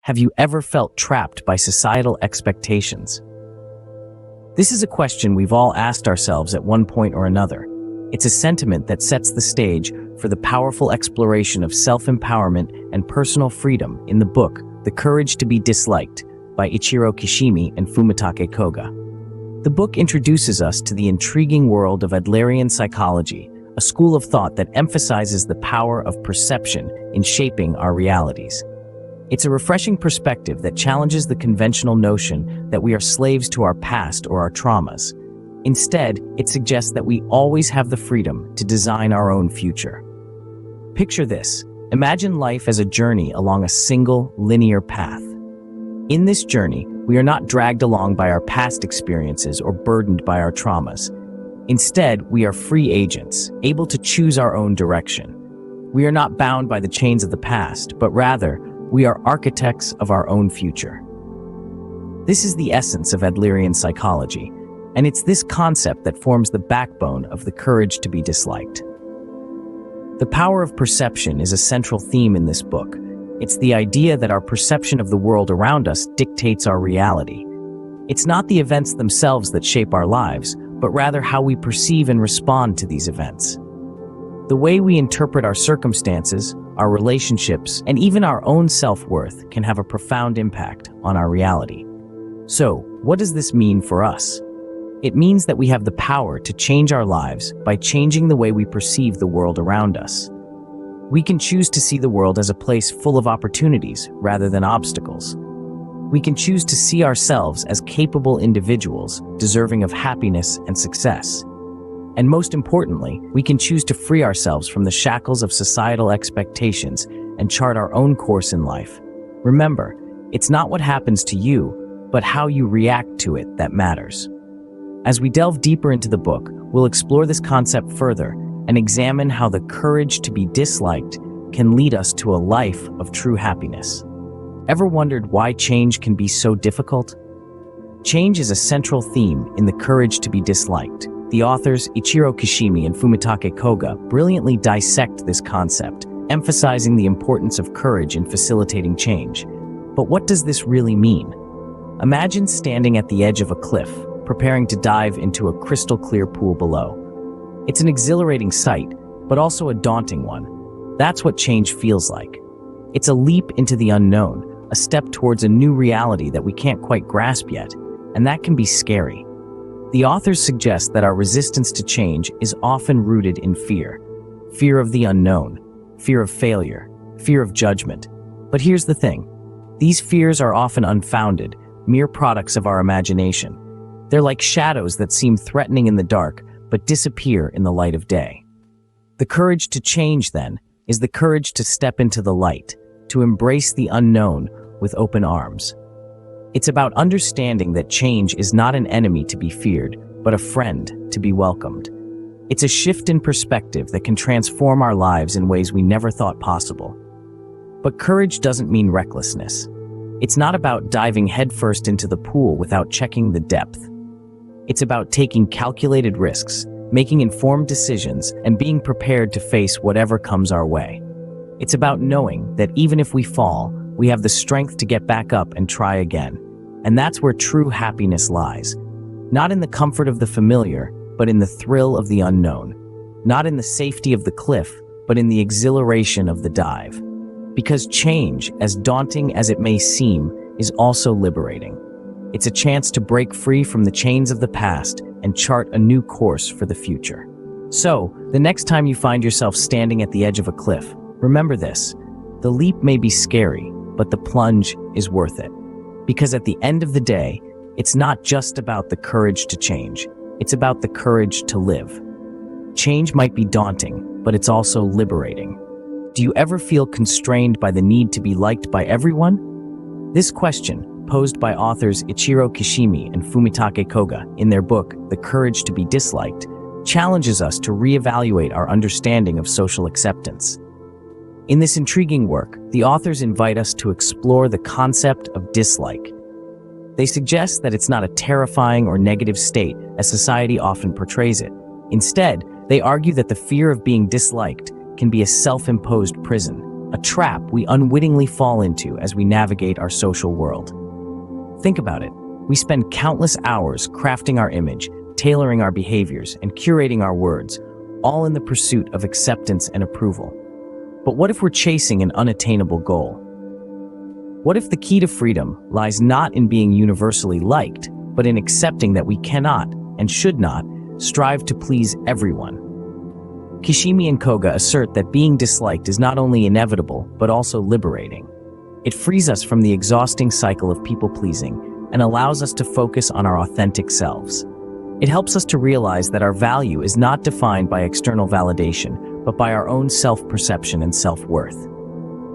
Have you ever felt trapped by societal expectations? This is a question we've all asked ourselves at one point or another. It's a sentiment that sets the stage for the powerful exploration of self-empowerment and personal freedom in the book, The Courage to be Disliked, by Ichiro Kishimi and Fumitake Koga. The book introduces us to the intriguing world of Adlerian psychology, a school of thought that emphasizes the power of perception in shaping our realities. It's a refreshing perspective that challenges the conventional notion that we are slaves to our past or our traumas. Instead, it suggests that we always have the freedom to design our own future. Picture this. Imagine life as a journey along a single, linear path. In this journey, we are not dragged along by our past experiences or burdened by our traumas. Instead, we are free agents, able to choose our own direction. We are not bound by the chains of the past, but rather, we are architects of our own future. This is the essence of Adlerian psychology, and it's this concept that forms the backbone of The Courage to be Disliked. The power of perception is a central theme in this book. It's the idea that our perception of the world around us dictates our reality. It's not the events themselves that shape our lives, but rather how we perceive and respond to these events. The way we interpret our circumstances, our relationships, and even our own self-worth can have a profound impact on our reality. So, what does this mean for us? It means that we have the power to change our lives by changing the way we perceive the world around us. We can choose to see the world as a place full of opportunities rather than obstacles. We can choose to see ourselves as capable individuals, deserving of happiness and success. And most importantly, we can choose to free ourselves from the shackles of societal expectations and chart our own course in life. Remember, it's not what happens to you, but how you react to it that matters. As we delve deeper into the book, we'll explore this concept further and examine how the courage to be disliked can lead us to a life of true happiness. Ever wondered why change can be so difficult? Change is a central theme in The Courage to be Disliked. The authors Ichiro Kishimi and Fumitake Koga brilliantly dissect this concept, emphasizing the importance of courage in facilitating change. But what does this really mean? Imagine standing at the edge of a cliff, preparing to dive into a crystal-clear pool below. It's an exhilarating sight, but also a daunting one. That's what change feels like. It's a leap into the unknown, a step towards a new reality that we can't quite grasp yet, and that can be scary. The authors suggest that our resistance to change is often rooted in fear. Fear of the unknown, fear of failure, fear of judgment. But here's the thing. These fears are often unfounded, mere products of our imagination. They're like shadows that seem threatening in the dark, but disappear in the light of day. The courage to change, then, is the courage to step into the light, to embrace the unknown with open arms. It's about understanding that change is not an enemy to be feared, but a friend to be welcomed. It's a shift in perspective that can transform our lives in ways we never thought possible. But courage doesn't mean recklessness. It's not about diving headfirst into the pool without checking the depth. It's about taking calculated risks, making informed decisions, and being prepared to face whatever comes our way. It's about knowing that even if we fall, we have the strength to get back up and try again. And that's where true happiness lies. Not in the comfort of the familiar, but in the thrill of the unknown. Not in the safety of the cliff, but in the exhilaration of the dive. Because change, as daunting as it may seem, is also liberating. It's a chance to break free from the chains of the past and chart a new course for the future. So, the next time you find yourself standing at the edge of a cliff, remember this. The leap may be scary, but the plunge is worth it. Because at the end of the day, it's not just about the courage to change. It's about the courage to live. Change might be daunting, but it's also liberating. Do you ever feel constrained by the need to be liked by everyone? This question, posed by authors Ichiro Kishimi and Fumitake Koga in their book, The Courage to be Disliked, challenges us to reevaluate our understanding of social acceptance. In this intriguing work, the authors invite us to explore the concept of dislike. They suggest that it's not a terrifying or negative state as society often portrays it. Instead, they argue that the fear of being disliked can be a self-imposed prison, a trap we unwittingly fall into as we navigate our social world. Think about it. We spend countless hours crafting our image, tailoring our behaviors, and curating our words, all in the pursuit of acceptance and approval. But what if we're chasing an unattainable goal? What if the key to freedom lies not in being universally liked, but in accepting that we cannot, and should not, strive to please everyone? Kishimi and Koga assert that being disliked is not only inevitable, but also liberating. It frees us from the exhausting cycle of people-pleasing and allows us to focus on our authentic selves. It helps us to realize that our value is not defined by external validation, but by our own self-perception and self-worth.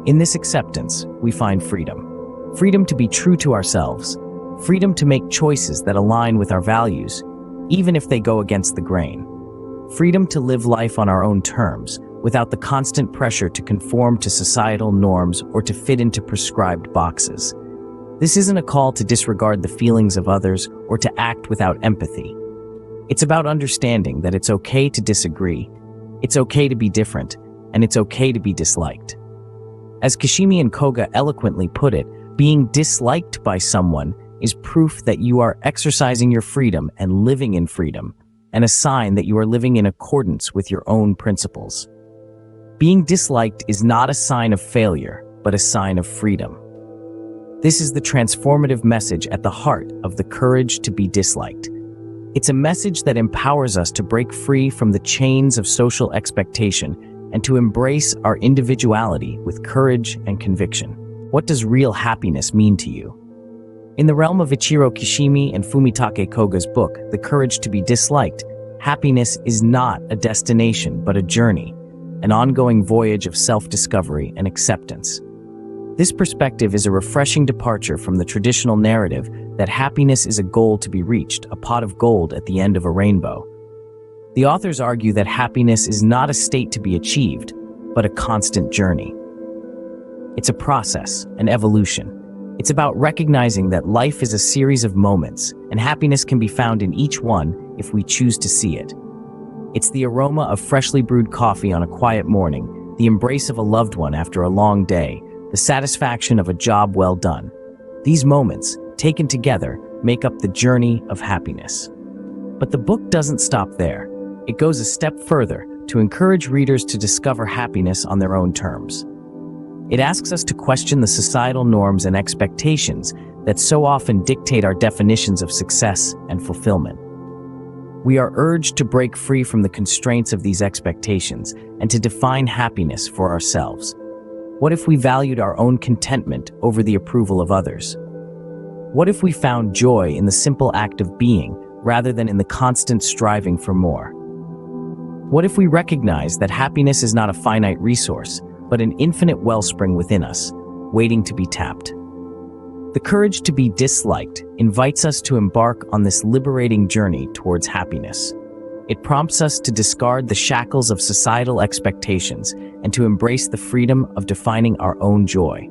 In this acceptance, we find freedom. Freedom to be true to ourselves. Freedom to make choices that align with our values, even if they go against the grain. Freedom to live life on our own terms, without the constant pressure to conform to societal norms or to fit into prescribed boxes. This isn't a call to disregard the feelings of others or to act without empathy. It's about understanding that it's okay to disagree, it's okay to be different, and it's okay to be disliked. As Kishimi and Koga eloquently put it, being disliked by someone is proof that you are exercising your freedom and living in freedom, and a sign that you are living in accordance with your own principles. Being disliked is not a sign of failure, but a sign of freedom. This is the transformative message at the heart of the courage to be disliked. It's a message that empowers us to break free from the chains of social expectation and to embrace our individuality with courage and conviction. What does real happiness mean to you? In the realm of Ichiro Kishimi and Fumitake Koga's book, The Courage to be Disliked, happiness is not a destination but a journey, an ongoing voyage of self-discovery and acceptance. This perspective is a refreshing departure from the traditional narrative that happiness is a goal to be reached, a pot of gold at the end of a rainbow. The authors argue that happiness is not a state to be achieved, but a constant journey. It's a process, an evolution. It's about recognizing that life is a series of moments, and happiness can be found in each one if we choose to see it. It's the aroma of freshly brewed coffee on a quiet morning, the embrace of a loved one after a long day, the satisfaction of a job well done. These moments, taken together, make up the journey of happiness. But the book doesn't stop there. It goes a step further to encourage readers to discover happiness on their own terms. It asks us to question the societal norms and expectations that so often dictate our definitions of success and fulfillment. We are urged to break free from the constraints of these expectations and to define happiness for ourselves. What if we valued our own contentment over the approval of others? What if we found joy in the simple act of being rather than in the constant striving for more? What if we recognize that happiness is not a finite resource, but an infinite wellspring within us, waiting to be tapped? The courage to be disliked invites us to embark on this liberating journey towards happiness. It prompts us to discard the shackles of societal expectations and to embrace the freedom of defining our own joy.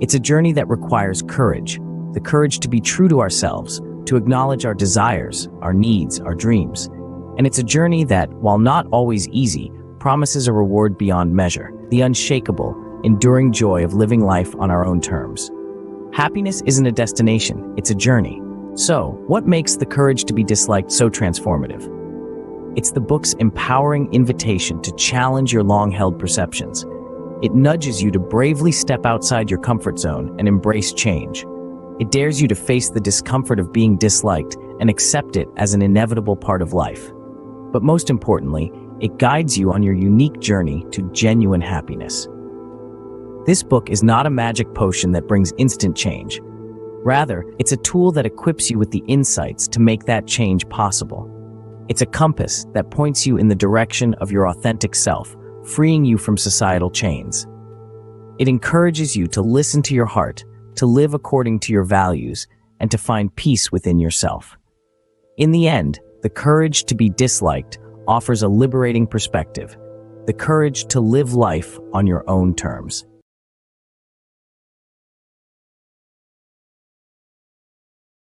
It's a journey that requires courage, the courage to be true to ourselves, to acknowledge our desires, our needs, our dreams. And it's a journey that, while not always easy, promises a reward beyond measure, the unshakable, enduring joy of living life on our own terms. Happiness isn't a destination, it's a journey. So, what makes The Courage to be Disliked so transformative? It's the book's empowering invitation to challenge your long-held perceptions. It nudges you to bravely step outside your comfort zone and embrace change. It dares you to face the discomfort of being disliked and accept it as an inevitable part of life. But most importantly, it guides you on your unique journey to genuine happiness. This book is not a magic potion that brings instant change. Rather, it's a tool that equips you with the insights to make that change possible. It's a compass that points you in the direction of your authentic self, freeing you from societal chains. It encourages you to listen to your heart, to live according to your values, and to find peace within yourself. In the end, The Courage to be Disliked offers a liberating perspective, the courage to live life on your own terms.